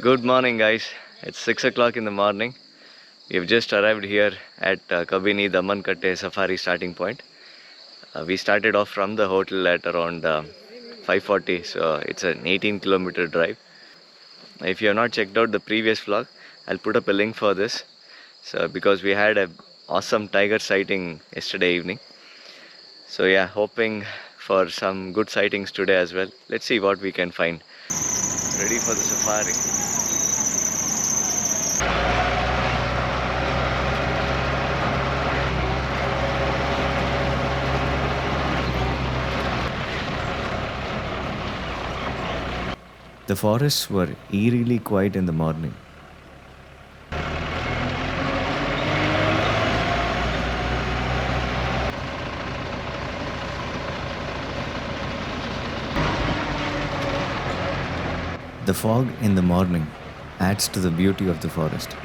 Good morning, guys. It's 6 o'clock in the morning. We've just arrived here at Kabini, the Mankatte Safari starting point. We started off from the hotel at around 5:40, so it's an 18-kilometer drive. If you have not checked out the previous vlog, I'll put up a link for this. So because we had a awesome tiger sighting yesterday evening. So yeah, hoping for some good sightings today as well. Let's see what we can find. Ready for the safari. The forests were eerily quiet in the morning. The fog in the morning adds to the beauty of the forest.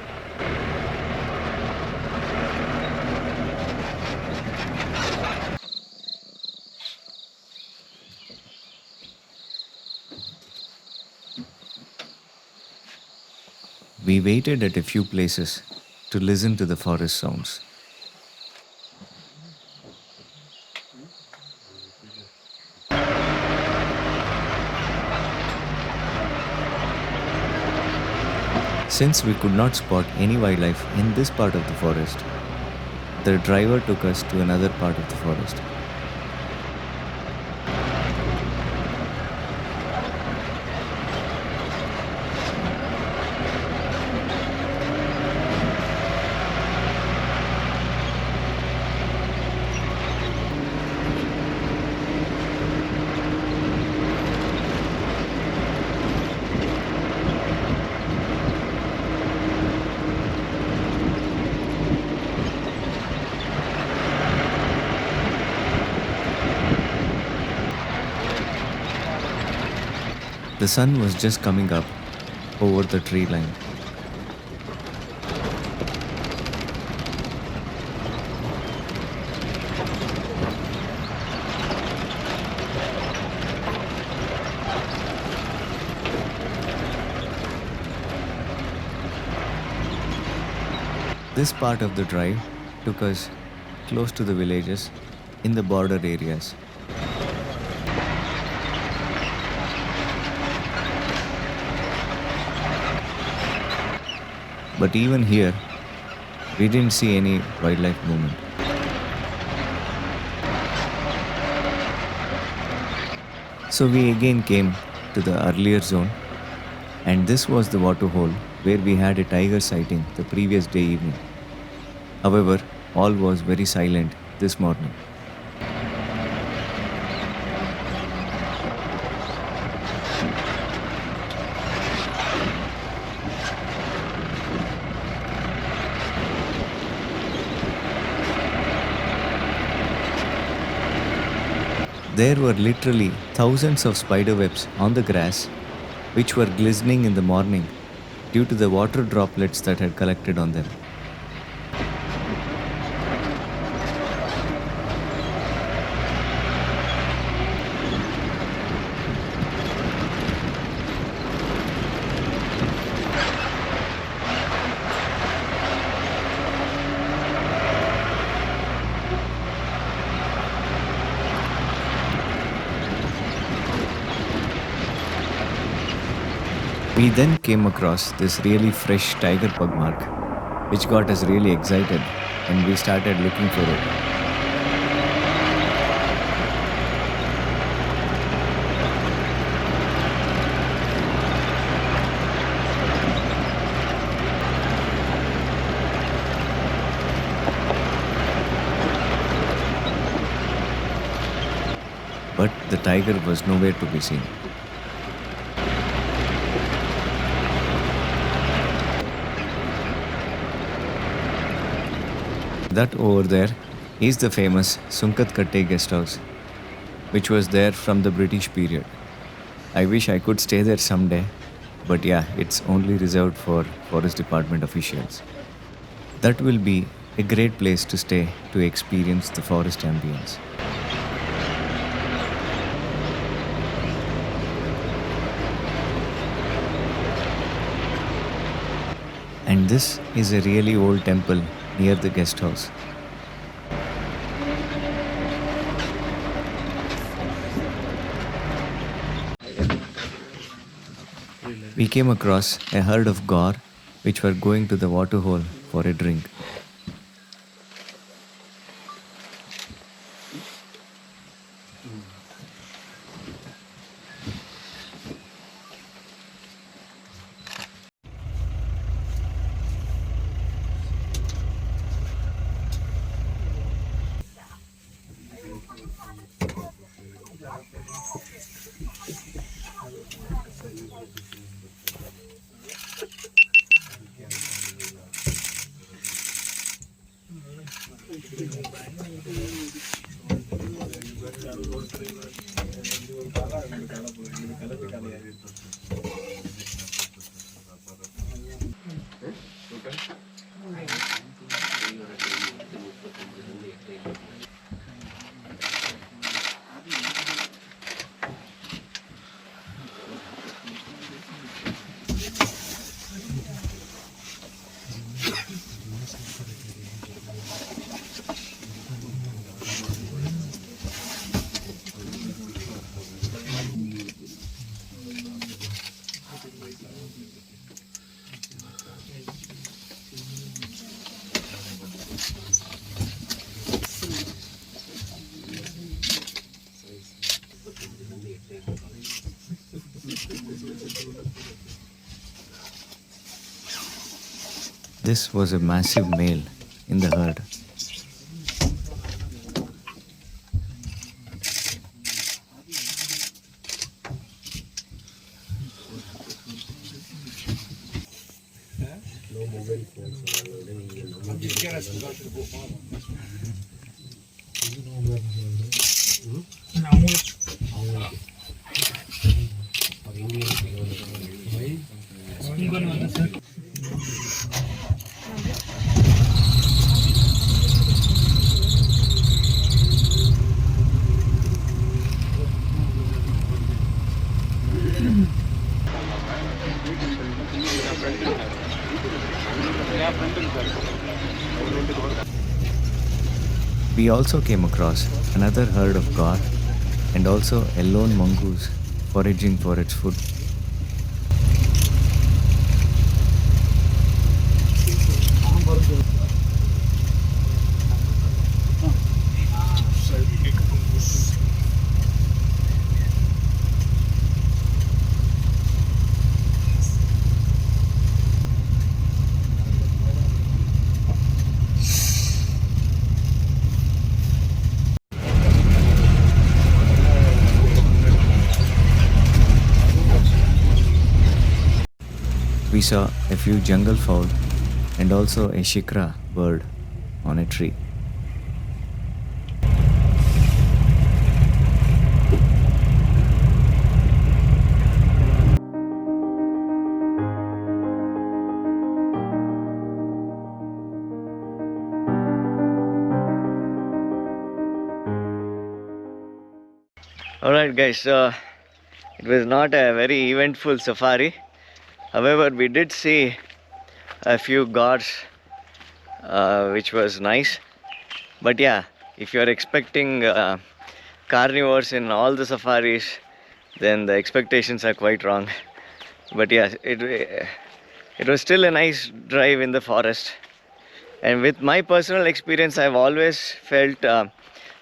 We waited at a few places to listen to the forest sounds. Since we could not spot any wildlife in this part of the forest, the driver took us to another part of the forest. The sun was just coming up over the tree line. This part of the drive took us close to the villages in the border areas. But even here, we didn't see any wildlife movement. So we again came to the earlier zone, and this was the waterhole where we had a tiger sighting the previous day evening. However, all was very silent this morning. There were literally thousands of spider webs on the grass, which were glistening in the morning due to the water droplets that had collected on them. We then came across this really fresh tiger pug mark, which got us really excited, and we started looking for it. But the tiger was nowhere to be seen. That over there is the famous Sunkat guest house, which was there from the British period. I wish I could stay there someday, but yeah, it's only reserved for Forest Department officials. That will be a great place to stay to experience the forest ambience. And this is a really old temple near the guest house. We came across a herd of gaur which were going to the waterhole for a drink. This was a massive male in the herd. We also came across another herd of gaur and also a lone mongoose foraging for its food. We saw a few jungle fowl and also a shikra bird on a tree. Alright guys, so it was not a very eventful safari. However, we did see a few gaurs, which was nice. But yeah, if you are expecting carnivores in all the safaris, then the expectations are quite wrong. But yeah, it was still a nice drive in the forest. And with my personal experience, I've always felt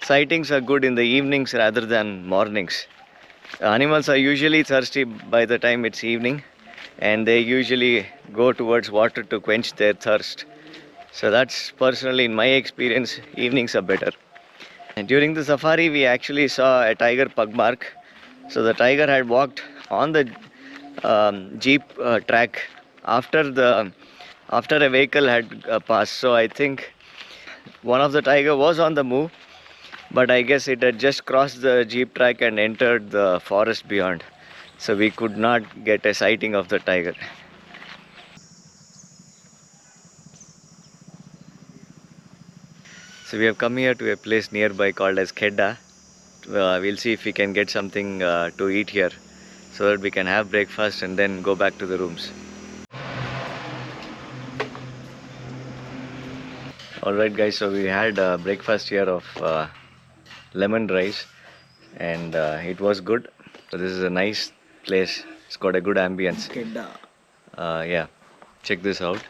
sightings are good in the evenings rather than mornings. Animals are usually thirsty by the time it's evening, and they usually go towards water to quench their thirst. So that's personally, in my experience, evenings are better. And during the safari, we actually saw a tiger pug mark. So the tiger had walked on the jeep track after a vehicle had passed. So I think one of the tiger was on the move, but I guess it had just crossed the jeep track and entered the forest beyond. So we could not get a sighting of the tiger. So we have come here to a place nearby called as Khedda. We'll see if we can get something to eat here so that we can have breakfast and then go back to the rooms. Alright guys, so we had breakfast here of lemon rice, and it was good. So this is a nice place. It's got a good ambience. Yeah, check this out.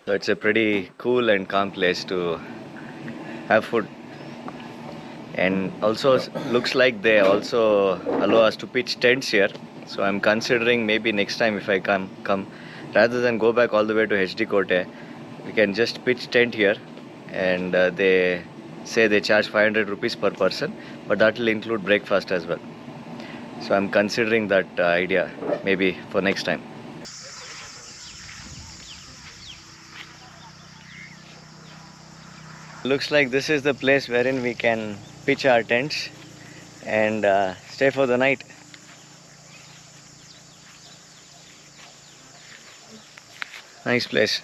So it's a pretty cool and calm place to have food. And also looks like they also allow us to pitch tents here. So I'm considering maybe next time if I come rather than go back all the way to HD Kote, we can just pitch tent here, and they say they charge 500 rupees per person, but that will include breakfast as well. So I'm considering that idea maybe for next time. Looks like this is the place wherein we can pitch our tents and stay for the night. Nice place.